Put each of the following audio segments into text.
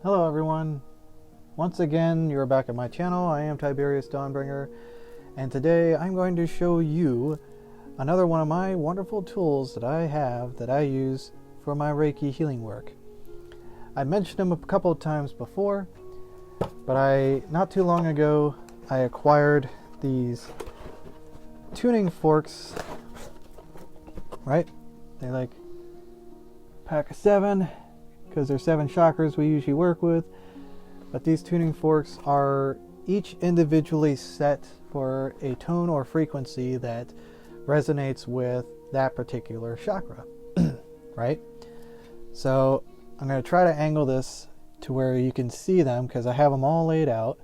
Hello everyone, once again you're back at my channel. I am Tiberius Dawnbringer, and today I'm going to show you another one of my wonderful tools that I have that I use for my Reiki healing work. I mentioned them a couple of times before, but not too long ago I acquired these tuning forks, right? They like pack of 7 because there's 7 chakras we usually work with, but these tuning forks are each individually set for a tone or frequency that resonates with that particular chakra, right? So I'm going to try to angle this to where you can see them because I have them all laid out.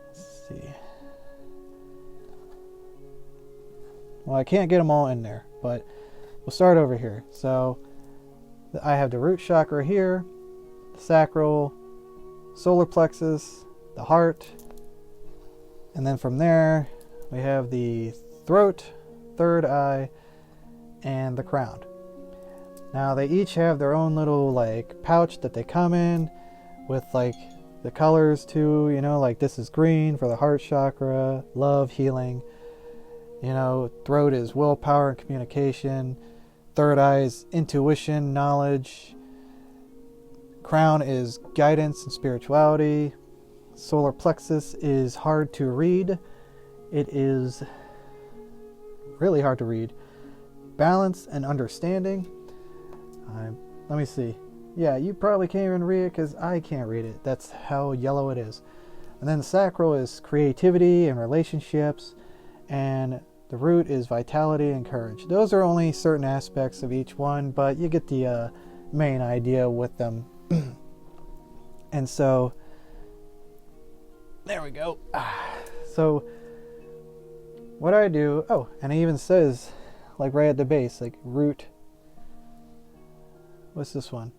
Let's see. Well, I can't get them all in there, but we'll start over here. So I have the root chakra here, the sacral, solar plexus, the heart, and then from there we have the throat, third eye, and the crown. Now they each have their own little like pouch that they come in with, like the colors too, you know, like this is green for the heart chakra, love, healing. You know, throat is willpower and communication. Third eye is intuition, knowledge. Crown is guidance and spirituality. Solar plexus is hard to read. It is really hard to read. Balance and understanding. Let me see. Yeah, you probably can't even read it because I can't read it. That's how yellow it is. And then the sacral is creativity and relationships. And the root is vitality and courage. Those are only certain aspects of each one, but you get the main idea with them. And so, there we go. So, what I do, and it even says, like right at the base, like root, what's this one?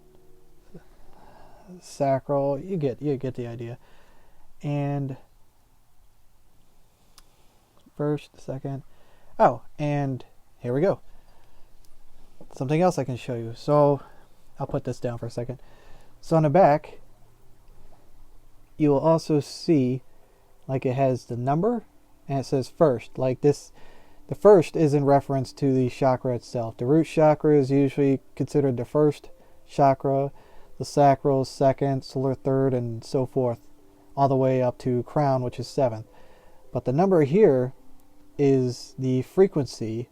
Sacral, you get the idea. And first, second, and here we go. Something else I can show you. So I'll put this down for a second. So on the back, you will also see like it has the number and it says first. Like this, the first is in reference to the chakra itself. The root chakra is usually considered the first chakra, the sacral second, solar third, and so forth, all the way up to crown, which is 7th. But the number here is the frequency,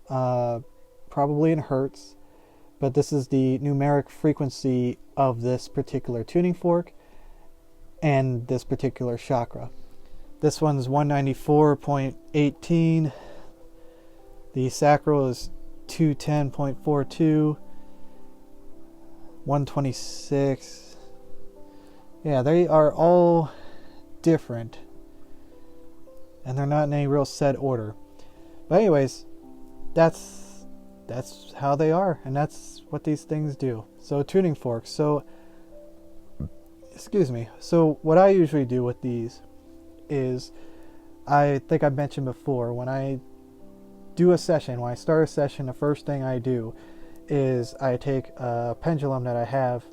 probably in hertz, but this is the numeric frequency of this particular tuning fork and this particular chakra. This one's 194.18. The sacral is 210.42. 126. Yeah, they are all different. And they're not in any real set order. But anyways, that's how they are, and that's what these things do. So tuning forks. So excuse me. So what I usually do with these is, I think I mentioned before, when I do a session, when I start a session, the first thing I do is I take a pendulum that I have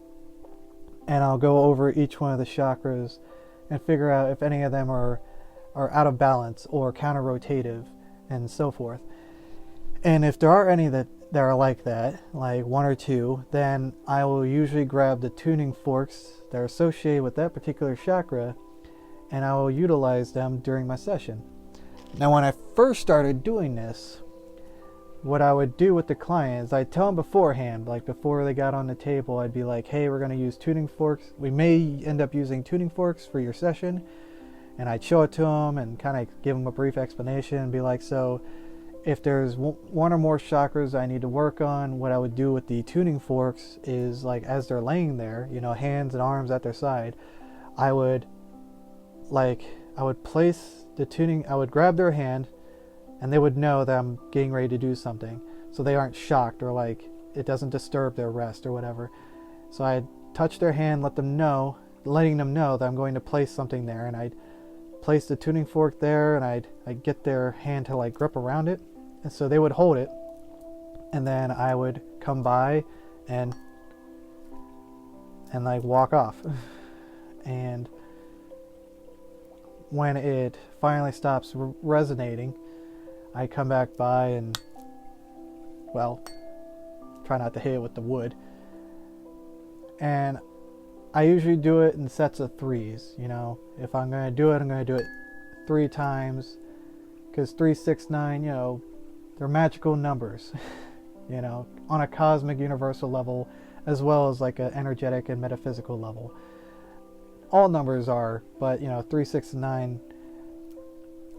and I'll go over each one of the chakras and figure out if any of them are out of balance or counter-rotative and so forth. And if there are any that are like that, like 1 or 2, then I will usually grab the tuning forks that are associated with that particular chakra and I will utilize them during my session. Now when I first started doing this, what I would do with the client is I'd tell them beforehand, like before they got on the table, I'd be like, hey, we're going to use tuning forks. We may end up using tuning forks for your session. And I'd show it to them and kind of give them a brief explanation and be like, so if there's 1 or more chakras I need to work on, what I would do with the tuning forks is, like, as they're laying there, you know, hands and arms at their side, I would place the tuning, I would grab their hand and they would know that I'm getting ready to do something. So they aren't shocked or like it doesn't disturb their rest or whatever. So I'd touch their hand, letting them know that I'm going to place something there, and I'd place the tuning fork there and I'd get their hand to like grip around it, and so they would hold it, and then I would come by and and like walk off. And when it finally stops resonating, I come back by and, well, try not to hit it with the wood. And I usually do it in sets of 3s, you know. If I'm going to do it, I'm going to do it 3 times. Because 3, 6, 9, you know, they're magical numbers, you know, on a cosmic universal level, as well as like an energetic and metaphysical level. All numbers are, but, you know, 3, 6, and 9,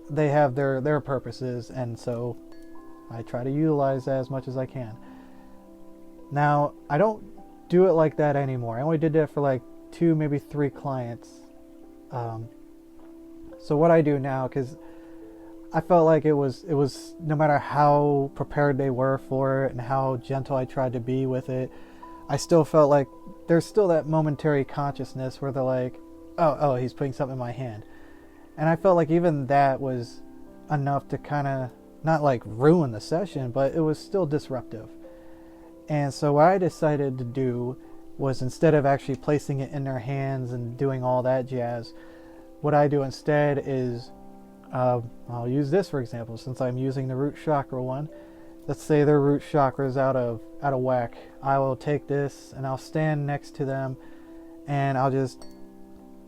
they have their purposes, and so I try to utilize that as much as I can. Now, I don't do it like that anymore. I only did that for like 2, maybe 3 clients. So what I do now, because I felt like it was no matter how prepared they were for it and how gentle I tried to be with it, I still felt like there's still that momentary consciousness where they're like, oh, he's putting something in my hand. And I felt like even that was enough to kind of not like ruin the session, but it was still disruptive. And so what I decided to do was, instead of actually placing it in their hands and doing all that jazz, what I do instead is, I'll use this for example, since I'm using the root chakra one. Let's say their root chakra is out of whack. I will take this and I'll stand next to them and I'll just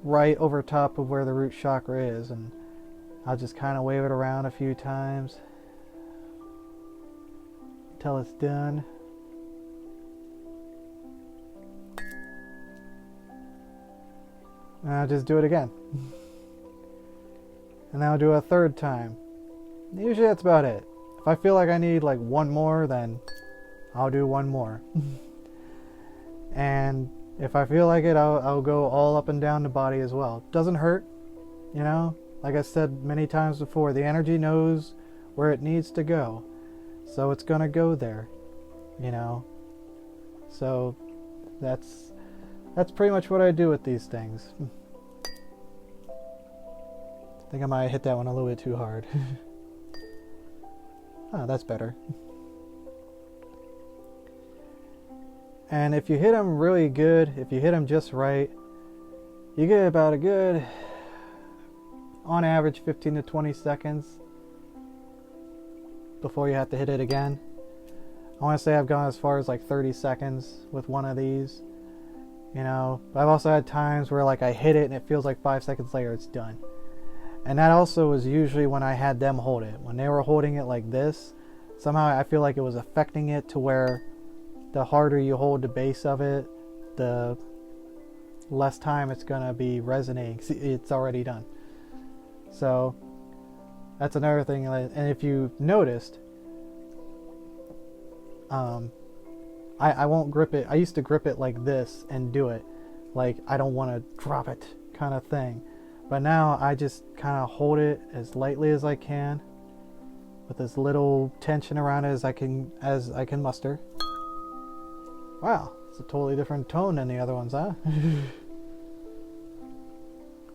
right over top of where the root chakra is, and I'll just kind of wave it around a few times until it's done. And I'll just do it again. And I'll do a 3rd time. Usually that's about it. If I feel like I need like 1 more, then I'll do 1 more. And if I feel like it, I'll go all up and down the body as well. Doesn't hurt, you know? Like I said many times before, the energy knows where it needs to go. So it's gonna go there, you know? So that's pretty much what I do with these things. I think I might hit that one a little bit too hard. Oh, that's better. And if you hit them really good, if you hit them just right, you get about a good, on average, 15 to 20 seconds before you have to hit it again. I want to say I've gone as far as like 30 seconds with one of these, you know. But I've also had times where like I hit it and it feels like 5 seconds later it's done. And that also was usually when I had them hold it. When they were holding it like this, somehow I feel like it was affecting it to where the harder you hold the base of it, the less time it's going to be resonating. See, it's already done. So that's another thing. And if you noticed, I won't grip it. I used to grip it like this and do it like I don't want to drop it kind of thing. But now I just kind of hold it as lightly as I can, with as little tension around it as I can muster. Wow, it's a totally different tone than the other ones, huh?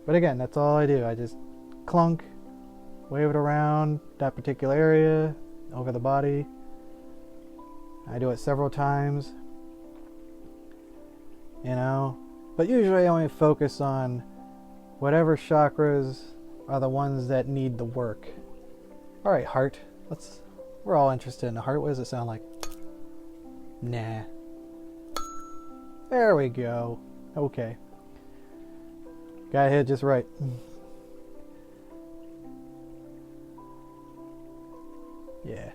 But again, that's all I do. I just clunk, wave it around that particular area, over the body. I do it several times, you know. But usually I only focus on whatever chakras are the ones that need the work. All right, heart. We're all interested in the heart. What does it sound like? Nah. There we go. Okay. Got hit just right. Yeah.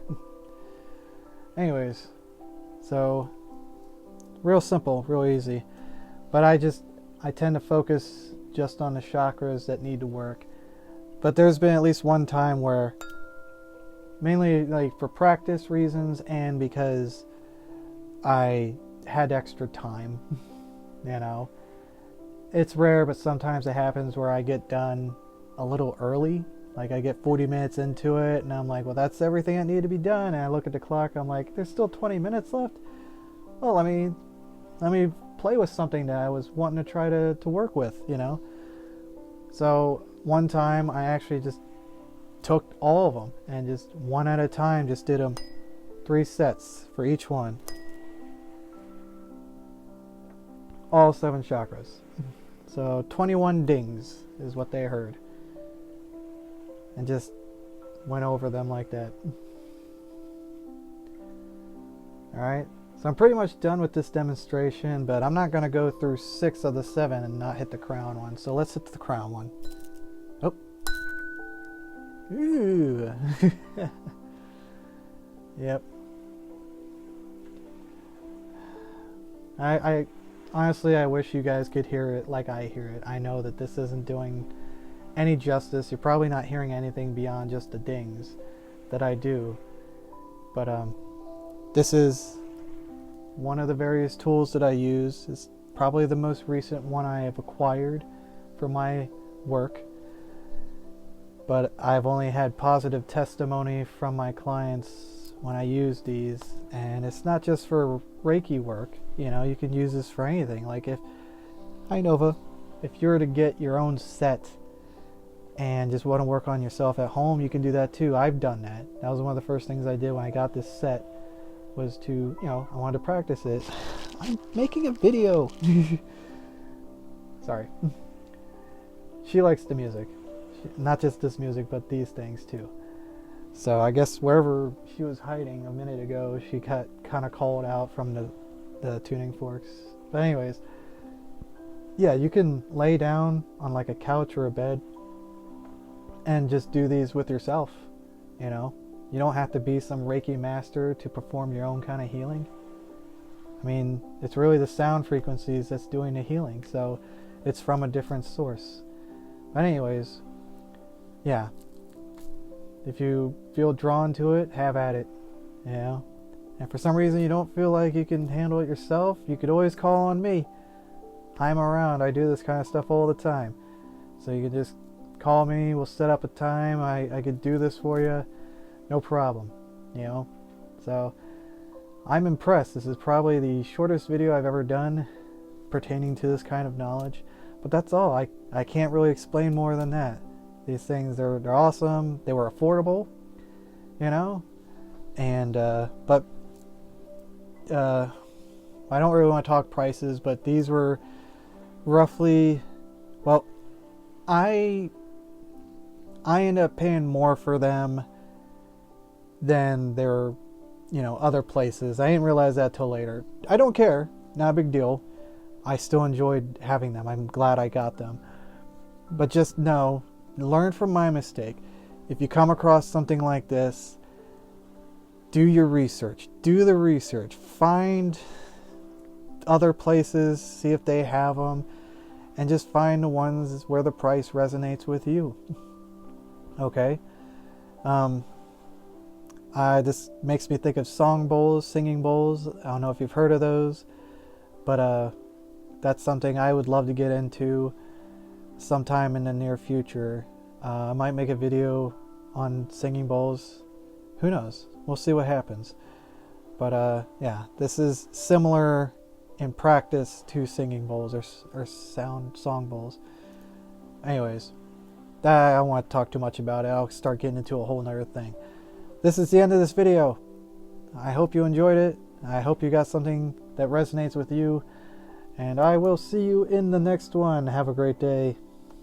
Anyways, so real simple, real easy. But I tend to focus just on the chakras that need to work. But there's been at least one time where, mainly like for practice reasons and because I had extra time, you know. It's rare, but sometimes it happens where I get done a little early. Like I get 40 minutes into it and I'm like, well, that's everything that needed to be done. And I look at the clock, I'm like, there's still 20 minutes left. Well, let me play with something that I was wanting to try to work with, you know. So one time I actually just took all of them and just one at a time just did them 3 sets for each one. all 7 chakras. So 21 dings is what they heard. And just went over them like that. Alright, so I'm pretty much done with this demonstration, but I'm not going to go through 6 of the 7 and not hit the crown one. So let's hit the crown one. Oh. Ooh. Yep. I honestly, I wish you guys could hear it like I hear it. I know that this isn't doing any justice. You're probably not hearing anything beyond just the dings that I do. But this is one of the various tools that I use. It's probably the most recent one I have acquired for my work. But I've only had positive testimony from my clients when I use these, and it's not just for Reiki work. You know, you can use this for anything. Like if you were to get your own set and just want to work on yourself at home, you can do that too. I've done that. That was one of the first things I did when I got this set, was to, you know, I wanted to practice it. I'm making a video. Sorry. She likes the music. Not just this music, but these things too. So I guess wherever she was hiding a minute ago, she got kind of called out from the tuning forks. But anyways, yeah, you can lay down on like a couch or a bed and just do these with yourself. You know, you don't have to be some Reiki master to perform your own kind of healing. I mean, it's really the sound frequencies that's doing the healing, so it's from a different source. But anyways, yeah, if you feel drawn to it, have at it, you know. And for some reason you don't feel like you can handle it yourself, you could always call on me. I'm around. I do this kind of stuff all the time. So you can just call me, we'll set up a time, I could do this for you, no problem, you know. So I'm impressed. This is probably the shortest video I've ever done pertaining to this kind of knowledge. But that's all. I can't really explain more than that. These things, they're awesome. They were affordable, you know. And but I don't really want to talk prices, but these were roughly, well, I ended up paying more for them than their, you know, other places. I didn't realize that till later. I don't care. Not a big deal. I still enjoyed having them. I'm glad I got them. But just know, learn from my mistake. If you come across something like this, do your research. Do the research. Find other places, see if they have them, and just find the ones where the price resonates with you. Okay? This makes me think of song bowls, singing bowls. I don't know if you've heard of those, but that's something I would love to get into sometime in the near future. I might make a video on singing bowls. Who knows? We'll see what happens. But yeah, this is similar in practice to singing bowls or song bowls. Anyways, I don't want to talk too much about it. I'll start getting into a whole nother thing. This is the end of this video. I hope you enjoyed it. I hope you got something that resonates with you. And I will see you in the next one. Have a great day.